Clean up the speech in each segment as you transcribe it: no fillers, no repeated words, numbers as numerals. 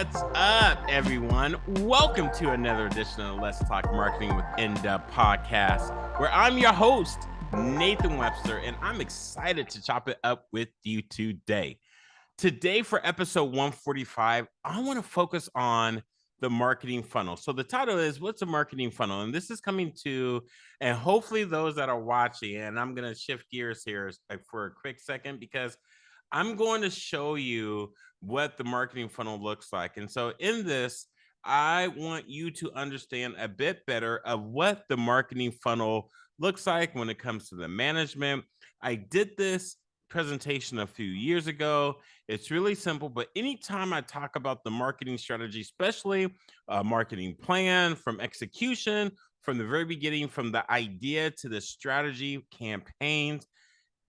What's up, everyone? Welcome to another edition of Let's Talk Marketing with AIDA podcast, where I'm your host, Nathan Webster, and I'm excited to chop it up with you today. Today, for episode 145, I want to focus on the marketing funnel. So the title is, what's a marketing funnel? And this is coming to, and hopefully those that are watching, and I'm going to shift gears here for a quick second because I'm going to show you what the marketing funnel looks like. And so in this, I want you to understand a bit better of what the marketing funnel looks like when it comes to the management. I did this presentation a few years ago. It's really simple, but anytime I talk about the marketing strategy, especially a marketing plan from execution, from the very beginning, from the idea to the strategy campaigns,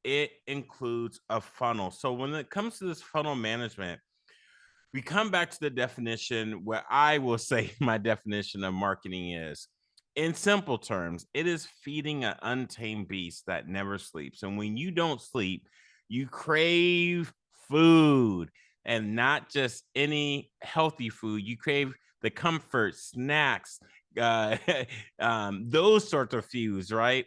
it includes a funnel. So when it comes to this funnel management, we come back to the definition where I will say my definition of marketing is, in simple terms, it is feeding an untamed beast that never sleeps. And when you don't sleep, you crave food, and not just any healthy food. You crave the comfort, snacks, uh, those sorts of foods, right?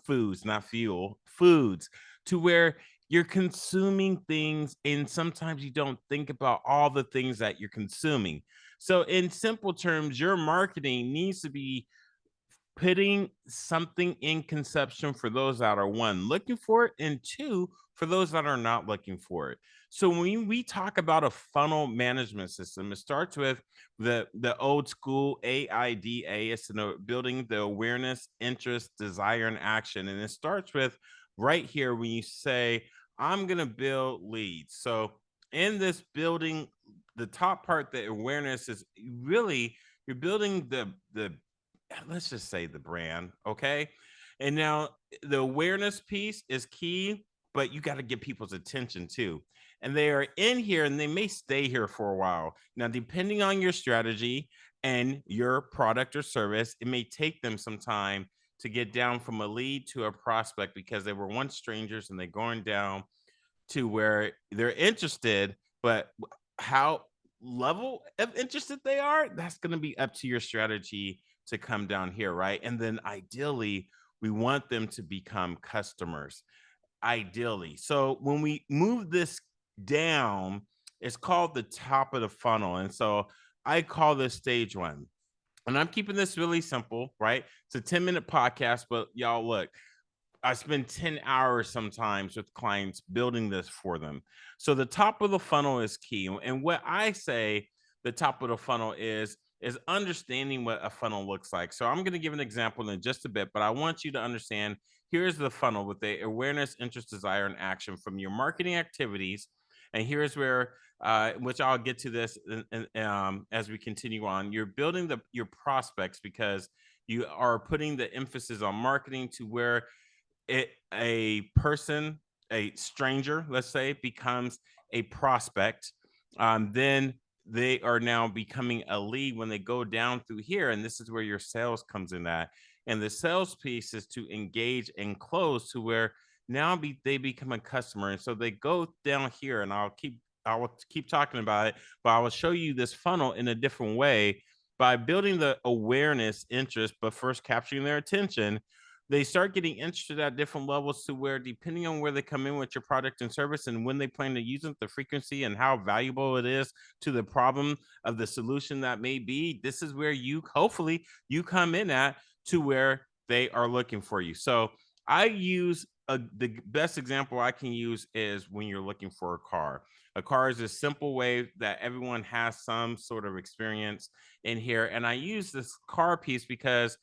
Foods, not fuel, foods, to where you're consuming things and sometimes you don't think about all the things that you're consuming. So in simple terms, your marketing needs to be putting something in conception for those that are, one, looking for it, and two, for those that are not looking for it. So when we talk about a funnel management system, it starts with the old school AIDA. It's building the awareness, interest, desire, and action. And it starts with right here when you say, I'm going to build leads. So in this building, the top part, the awareness, is really you're building the let's just say the brand, okay? And now the awareness piece is key, but you got to get people's attention too. And they are in here and they may stay here for a while. Now, depending on your strategy and your product or service, it may take them some time to get down from a lead to a prospect because they were once strangers and they're going down to where they're interested, but how level of interested they are, that's going to be up to your strategy to come down here, right? And then ideally, we want them to become customers, ideally. So when we move this down, it's called the top of the funnel. And so I call this stage one. And I'm keeping this really simple, right? It's a 10-minute podcast, but y'all, look, I spend 10 hours sometimes with clients building this for them. So the top of the funnel is key. And what I say the top of the funnel is understanding what a funnel looks like. So I'm going to give an example in just a bit, but I want you to understand, here's the funnel with the awareness, interest, desire, and action from your marketing activities. And here's where, which I'll get to this as we continue on. You're building your prospects because you are putting the emphasis on marketing to where a person, a stranger, let's say, becomes a prospect. Then they are now becoming a lead when they go down through here. And this is where your sales comes in at. And the sales piece is to engage and close to where now they become a customer. And so they go down here, and I will keep talking about it, but I will show you this funnel in a different way by building the awareness, interest, but first capturing their attention. They start getting interested at different levels to where, depending on where they come in with your product and service and when they plan to use it, the frequency and how valuable it is to the problem of the solution that may be, this is where hopefully you come in at to where they are looking for you. So I use the best example I can use is when you're looking for a car. A car is a simple way that everyone has some sort of experience in here. And I use this car piece because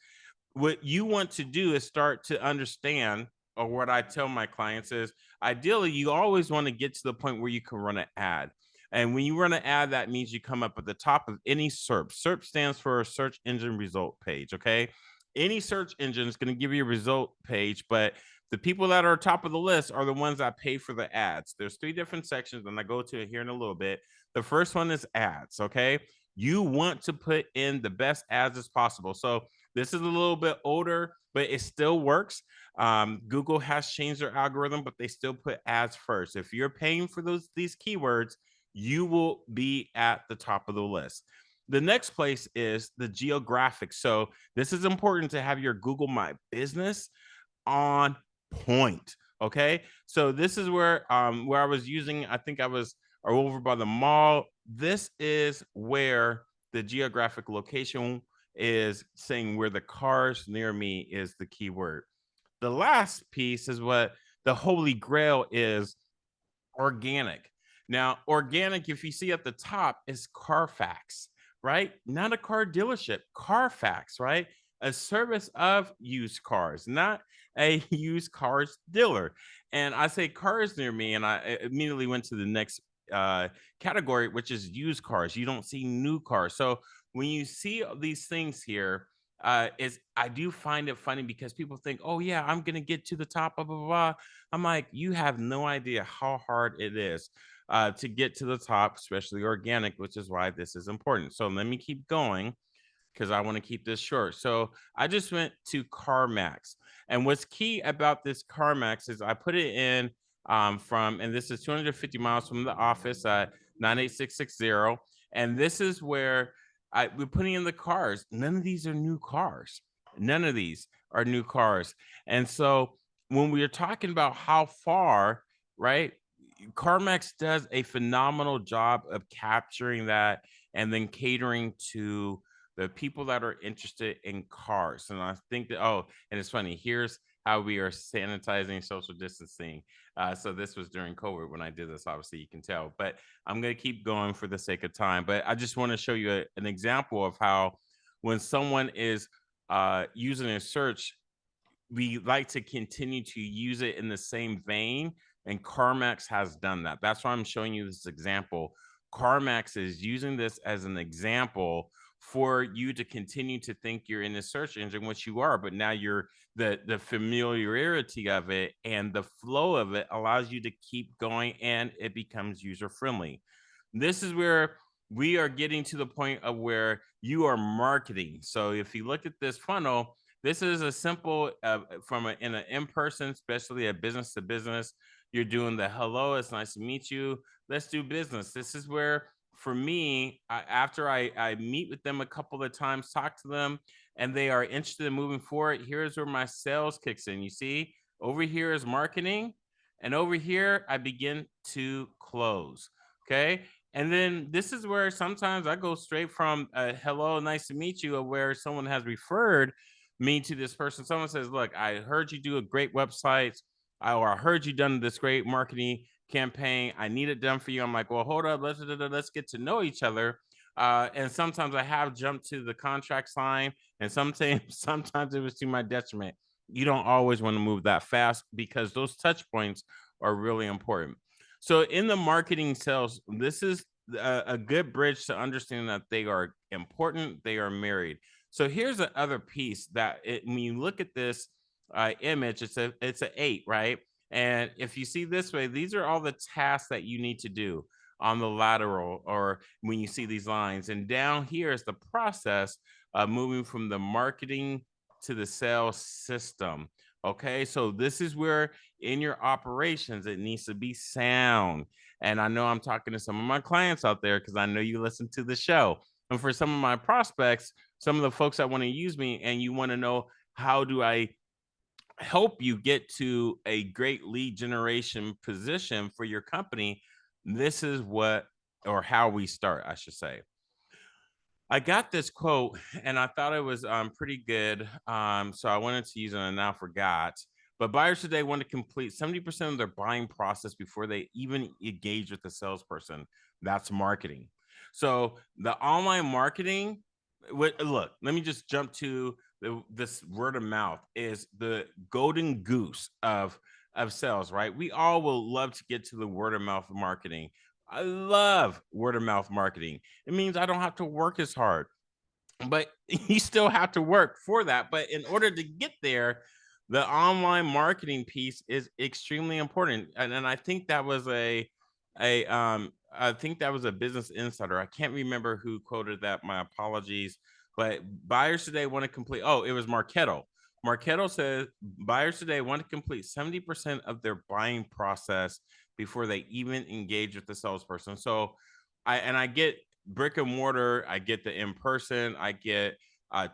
what you want to do is start to understand, or what I tell my clients is, ideally, you always want to get to the point where you can run an ad. And when you run an ad, that means you come up at the top of any SERP. SERP stands for search engine result page, okay? Any search engine is going to give you a result page, but the people that are top of the list are the ones that pay for the ads. There's 3 different sections, and I go to it here in a little bit. The first one is ads, okay? You want to put in the best ads as possible. So this is a little bit older, but it still works. Google has changed their algorithm, but they still put ads first. If you're paying for these keywords, you will be at the top of the list. The next place is the Geographic. So this is important to have your Google My Business on point. Okay. So this is where I was using, I think I was over by the mall. This is where the geographic location is saying where the cars near me is the keyword. The last piece is what the holy grail is: organic. Now, organic, if you see at the top, is Carfax, right? Not a car dealership, Carfax, right? A service of used cars, not a used cars dealer. And I say cars near me, and I immediately went to the next category, which is used cars. You don't see new cars. So when you see these things here, is I do find it funny because people think, oh yeah, I'm gonna get to the top, blah blah blah. I'm like, you have no idea how hard it is to get to the top, especially organic, which is why this is important. So let me keep going because I want to keep this short. So I just went to CarMax. And what's key about this CarMax is I put it in and this is 250 miles from the office at 98660. And this is where we're putting in the cars. None of these are new cars. None of these are new cars. And so when we are talking about how far, right? CarMax does a phenomenal job of capturing that and then catering to the people that are interested in cars. And I think that, oh, and it's funny, here's how we are sanitizing, social distancing. So this was during COVID when I did this, obviously you can tell, but I'm going to keep going for the sake of time. But I just want to show you an example of how when someone is using a search, we like to continue to use it in the same vein, and CarMax has done that. That's why I'm showing you this example. CarMax is using this as an example for you to continue to think you're in the search engine, which you are, but now you're the familiarity of it and the flow of it allows you to keep going and it becomes user friendly. This is where we are getting to the point of where you are marketing. So if you look at this funnel, this is a simple in an in-person, especially a business to business. You're doing the hello, it's nice to meet you. Let's do business. This is where, for me, after I meet with them a couple of times, talk to them, and they are interested in moving forward, here's where my sales kicks in. You see, over here is marketing, and over here I begin to close. Okay. And then this is where sometimes I go straight from hello, nice to meet you, where someone has referred me to this person. Someone says, look, I heard you do a great website, or I heard you done this great marketing campaign. I need it done for you. I'm like, well, hold up, let's get to know each other. And sometimes I have jumped to the contract sign, and sometimes it was to my detriment. You don't always want to move that fast because those touch points are really important. So in the marketing sales, this is a good bridge to understanding that they are important, they are married. So here's the other piece that when you look at this image, it's an 8, right? And if you see this way, these are all the tasks that you need to do on the lateral or when you see these lines. And down here is the process of moving from the marketing to the sales system. Okay, so this is where in your operations it needs to be sound. And I know I'm talking to some of my clients out there because I know you listen to the show. And for some of my prospects, some of the folks that want to use me, and you want to know how do I help you get to a great lead generation position for your company, this is what or how we start, I should say. I got this quote and I thought it was pretty good. So I wanted to use it and now forgot. But buyers today want to complete 70% of their buying process before they even engage with the salesperson. That's marketing. So the online marketing, look, let me just jump to this word of mouth is the golden goose of sales, right? We all will love to get to the word of mouth marketing. I love word of mouth marketing. It means I don't have to work as hard, but you still have to work for that. But in order to get there, the online marketing piece is extremely important. And I think that was I think that was a Business Insider. I can't remember who quoted that. My apologies. But buyers today want to complete. Oh, it was Marketo. Marketo says buyers today want to complete 70% of their buying process before they even engage with the salesperson. So I get brick and mortar, I get the in person, I get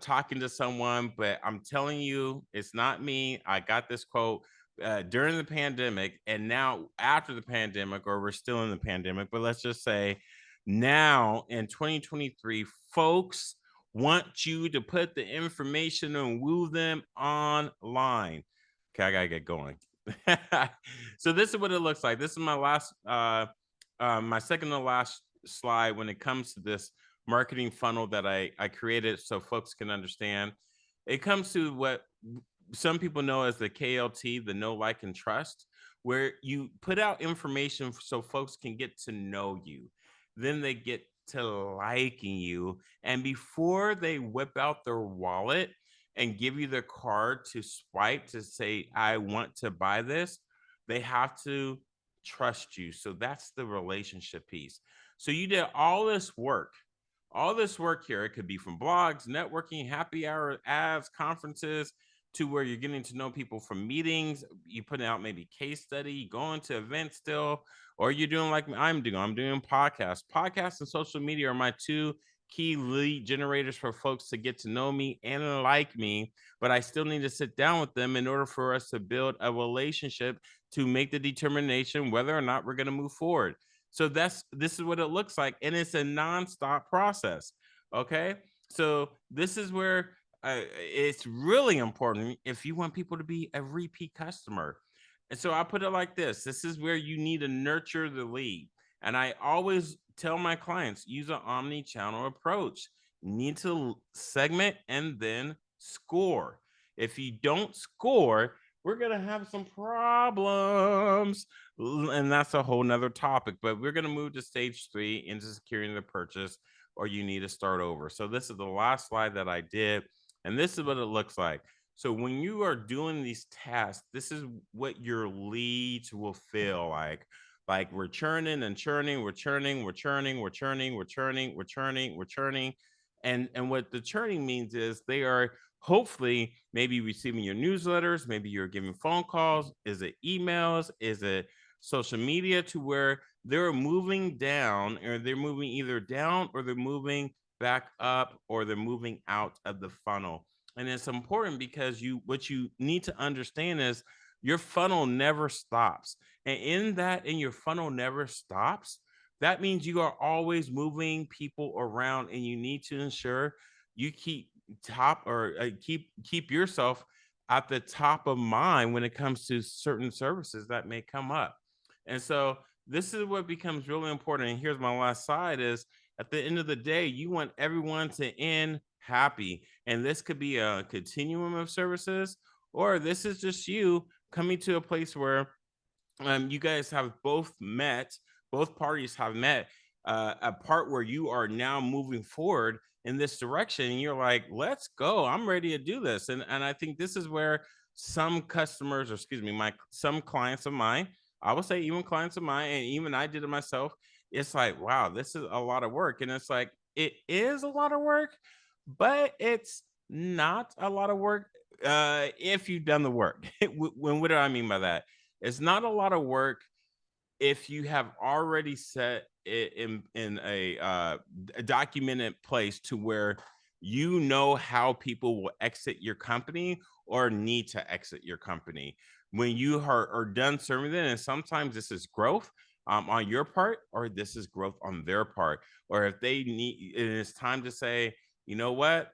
talking to someone, but I'm telling you, it's not me. I got this quote during the pandemic, and now after the pandemic, or we're still in the pandemic, but let's just say now in 2023, folks want you to put the information and woo them online. Okay, I gotta get going. So this is what it looks like. This is my last, my second to last slide when it comes to this marketing funnel that I created so folks can understand. It comes to what some people know as the KLT, the know, like, and trust, where you put out information so folks can get to know you. Then they get to liking you. And before they whip out their wallet and give you their card to swipe to say, I want to buy this, they have to trust you. So that's the relationship piece. So you did all this work here. It could be from blogs, networking, happy hour ads, conferences, to where you're getting to know people from meetings. You putting out maybe case study, going to events still, or you're doing like I'm doing. I'm doing podcasts. Podcasts and social media are my two key lead generators for folks to get to know me and like me, but I still need to sit down with them in order for us to build a relationship to make the determination whether or not we're going to move forward. So this is what it looks like, and it's a nonstop process. Okay, so this is where it's really important if you want people to be a repeat customer. And so I put it like this: this is where you need to nurture the lead. And I always tell my clients, use an omni-channel approach. You need to segment and then score. If you don't score, we're going to have some problems. And that's a whole nother topic, but we're going to move to stage 3 into securing the purchase, or you need to start over. So this is the last slide that I did, and this is what it looks like. So when you are doing these tasks, this is what your leads will feel like. Like we're churning and churning, we're churning, we're churning, we're churning, we're churning, we're churning, we're churning. And what the churning means is they are hopefully maybe receiving your newsletters, maybe you're giving phone calls, is it emails, is it social media, to where they're moving down, or they're moving either down, or they're moving back up, or they're moving out of the funnel. And it's important because what you need to understand is your funnel never stops. And in your funnel never stops, that means you are always moving people around, and you need to ensure you keep yourself at the top of mind when it comes to certain services that may come up. And so this is what becomes really important. And here's my last slide: is at the end of the day, you want everyone to end happy. And this could be a continuum of services, or this is just you coming to a place where you guys have both parties have met a part where you are now moving forward in this direction, and you're like, let's go, I'm ready to do this. And I think this is where some customers, or excuse me, some clients of mine, I will say even clients of mine, and even I did it myself, it's like, wow, this is a lot of work. And it's like, it is a lot of work, but it's not a lot of work if you've done the work. What do I mean by that? It's not a lot of work if you have already set it in a documented place, to where you know how people will exit your company or need to exit your company when you are done serving them. And sometimes this is growth on your part, or this is growth on their part. Or if they need, and it's time to say, you know what,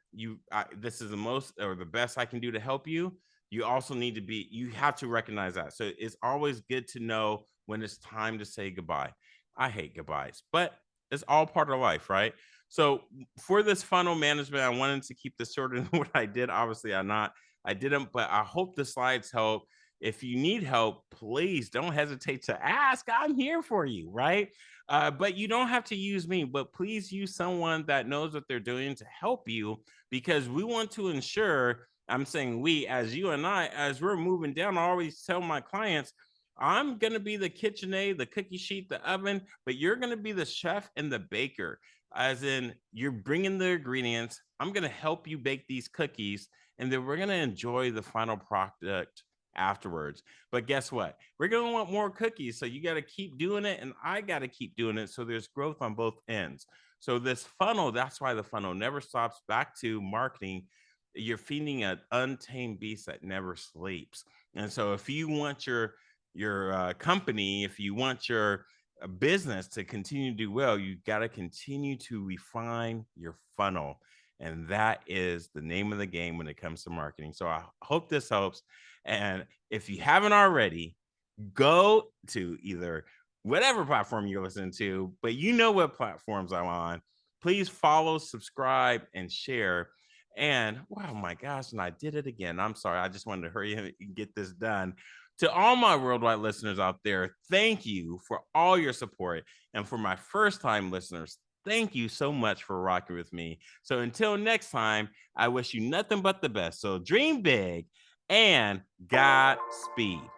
this is the most or the best I can do to help you. You also need to you have to recognize that. So it's always good to know when it's time to say goodbye. I hate goodbyes, but it's all part of life, right? So for this funnel management, I wanted to keep this shorter than what I did. Obviously, I didn't, but I hope the slides help. If you need help, please don't hesitate to ask. I'm here for you, right? But you don't have to use me, but please use someone that knows what they're doing to help you, because we want to ensure, I'm saying we, as you and I, as we're moving down, I always tell my clients, I'm going to be the KitchenAid, the cookie sheet, the oven, but you're going to be the chef and the baker, as in you're bringing the ingredients. I'm going to help you bake these cookies, and then we're going to enjoy the final product afterwards. But guess what? We're going to want more cookies. So you got to keep doing it. And I got to keep doing it. So there's growth on both ends. So this funnel, that's why the funnel never stops. Back to marketing. You're feeding an untamed beast that never sleeps. And so if you want your company, if you want your business to continue to do well, you got to continue to refine your funnel. And that is the name of the game when it comes to marketing. So I hope this helps. And if you haven't already, go to either whatever platform you're listening to, but you know what platforms I'm on. Please follow, subscribe, and share. And wow, my gosh, and I did it again. I'm sorry. I just wanted to hurry and get this done. To all my worldwide listeners out there, thank you for all your support. And for my first time listeners, thank you so much for rocking with me. So until next time, I wish you nothing but the best. So dream big and Godspeed.